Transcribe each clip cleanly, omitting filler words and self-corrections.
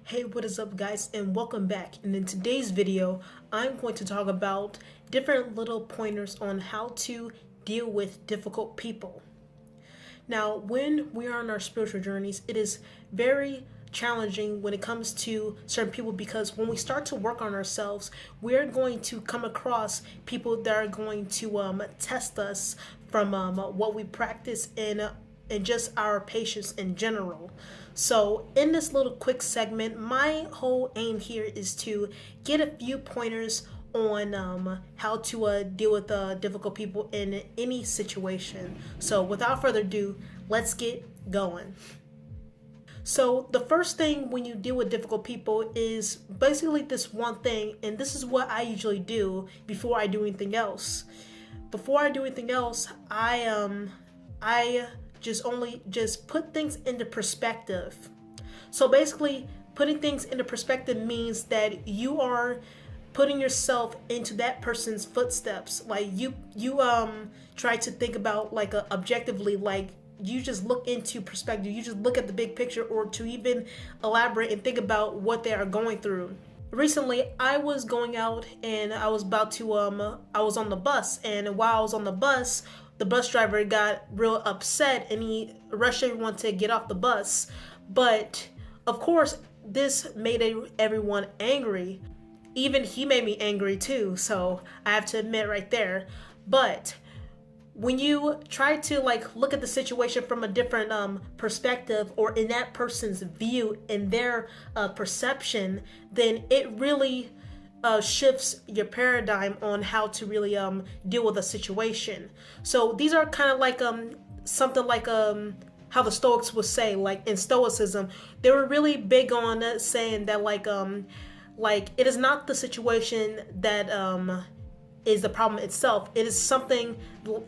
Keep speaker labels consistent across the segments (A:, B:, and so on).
A: Hey, what is up guys, and welcome back. And in today's video, I'm going to talk about different little pointers on how to deal with difficult people. Now, when we are on our spiritual journeys, it is very challenging when it comes to certain people, because when we start to work on ourselves, we're going to come across people that are going to test us from what we practice and just our patience in general. So in this little quick segment, my whole aim here is to get a few pointers on how to deal with difficult people in any situation. So without further ado, let's get going. So the first thing when you deal with difficult people is basically this one thing, and this is what I usually do before I do anything else. Before I do anything else, I just put things into perspective. So basically, putting things into perspective means that you are putting yourself into that person's footsteps. Like you try to think about like objectively, like you just look into perspective. You just look at the big picture, or to even elaborate and think about what they are going through. Recently, I was going out and I was about to I was on the bus, and while I was on the bus driver got real upset and he rushed everyone to get off the bus. But of course, this made everyone angry. Even he made me angry too, so I have to admit right there. But when you try to like look at the situation from a different perspective, or in that person's view, in their perception, then it really shifts your paradigm on how to really deal with a situation. So these are kind of like something like how the Stoics would say, like in Stoicism, they were really big on saying that like it is not the situation that is the problem itself. It is something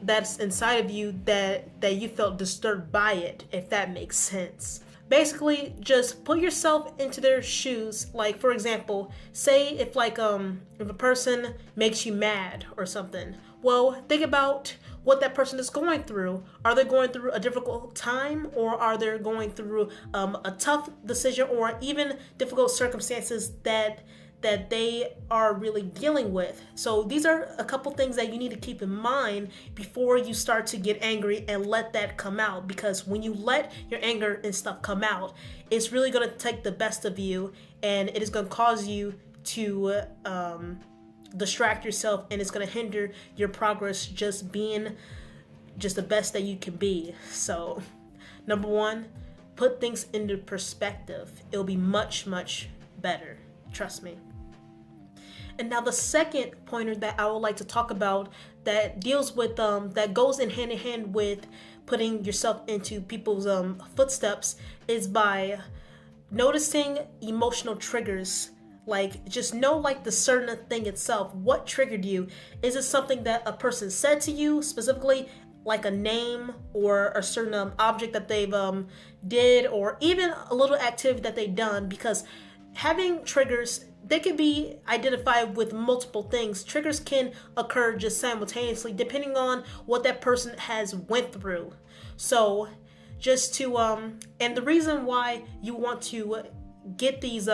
A: that's inside of you that you felt disturbed by it, if that makes sense. Basically, just put yourself into their shoes. Like, for example, say if a person makes you mad or something. Well, think about what that person is going through. Are they going through a difficult time, or are they going through a tough decision, or even difficult circumstances that they are really dealing with? So these are a couple things that you need to keep in mind before you start to get angry and let that come out. Because when you let your anger and stuff come out, it's really going to take the best of you, and it is going to cause you to distract yourself, and it's going to hinder your progress just being just the best that you can be. So number one, put things into perspective. It'll be much better, trust me. And now the second pointer that I would like to talk about that deals with that goes in hand with putting yourself into people's footsteps is by noticing emotional triggers. Like, just know like the certain thing itself. What triggered you? Is it something that a person said to you specifically, like a name or a certain object that they've did, or even a little activity that they've done? Because having triggers, they can be identified with multiple things. Triggers can occur just simultaneously depending on what that person has went through. So just to and the reason why you want to get these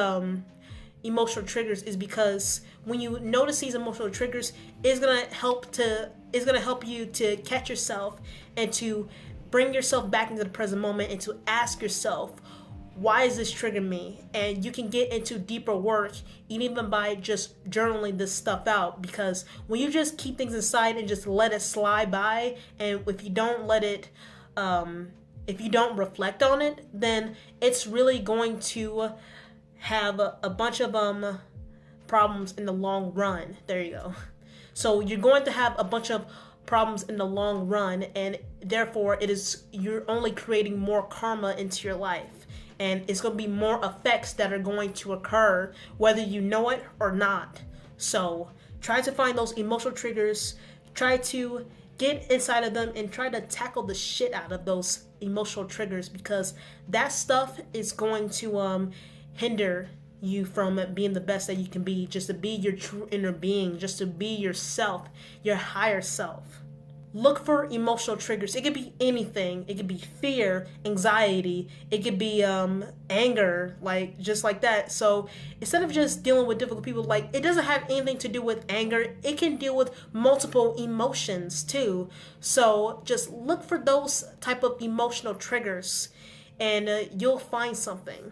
A: emotional triggers is because when you notice these emotional triggers, it's gonna help you to catch yourself and to bring yourself back into the present moment, and to ask yourself, why is this triggering me? And you can get into deeper work even by just journaling this stuff out. Because when you just keep things inside and just let it slide by, and if you don't let it if you don't reflect on it, then it's really going to have a bunch of problems in the long run. There you go. So you're going to have a bunch of problems in the long run, and therefore you're only creating more karma into your life, and it's going to be more effects that are going to occur whether you know it or not. So try to find those emotional triggers, try to get inside of them, and try to tackle the shit out of those emotional triggers, because that stuff is going to hinder you from being the best that you can be, just to be your true inner being, just to be yourself, your higher self. look for emotional triggers. It could be anything. It could be fear, anxiety. It could be anger, like just like that. So instead of just dealing with difficult people, like it doesn't have anything to do with anger. It can deal with multiple emotions too. So just look for those type of emotional triggers, and you'll find something.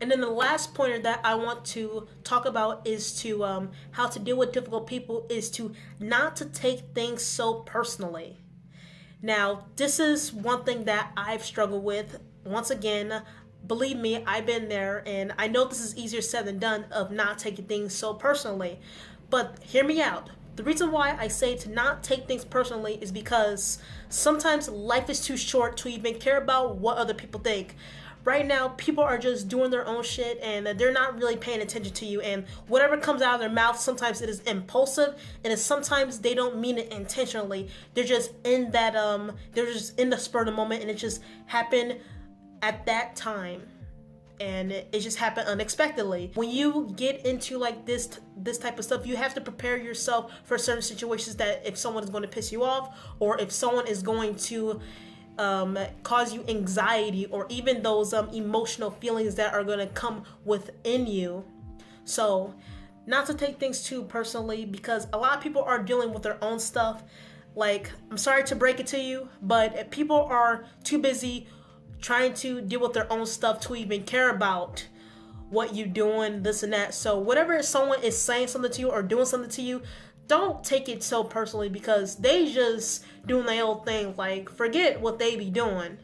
A: And then the last pointer that I want to talk about is to how to deal with difficult people is to not to take things so personally. Now, this is one thing that I've struggled with. Once again, believe me, I've been there, and I know this is easier said than done of not taking things so personally. But hear me out. The reason why I say to not take things personally is because sometimes life is too short to even care about what other people think. Right now, people are just doing their own shit and they're not really paying attention to you. And whatever comes out of their mouth, sometimes it is impulsive, and sometimes they don't mean it intentionally. They're just in that they're just in the spur of the moment, and it just happened at that time, and it just happened unexpectedly. When you get into like this type of stuff, you have to prepare yourself for certain situations, that if someone is going to piss you off, or if someone is going to cause you anxiety, or even those emotional feelings that are going to come within you. So not to take things too personally, because a lot of people are dealing with their own stuff. Like, I'm sorry to break it to you, but people are too busy trying to deal with their own stuff to even care about what you're doing, this and that. So whatever someone is saying something to you or doing something to you, don't take it so personally, because they just doing their own thing. Like, forget what they be doing.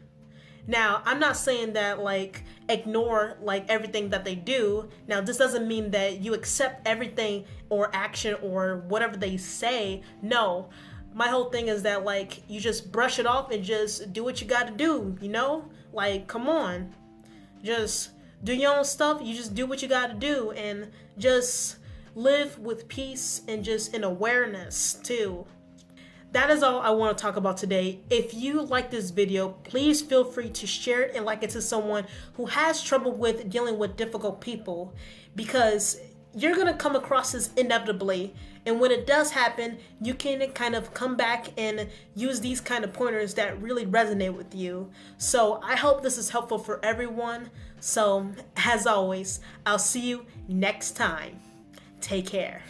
A: Now, I'm not saying that like ignore like everything that they do. Now, this doesn't mean that you accept everything or action or whatever they say. No, my whole thing is that like you just brush it off and just do what you got to do. You know, like, come on, just do your own stuff. You just do what you got to do, and just live with peace and just in awareness too. That is all I want to talk about today. If you like this video, please feel free to share it and like it to someone who has trouble with dealing with difficult people, because you're going to come across this inevitably. And when it does happen, you can kind of come back and use these kind of pointers that really resonate with you. So I hope this is helpful for everyone. So as always, I'll see you next time. Take care.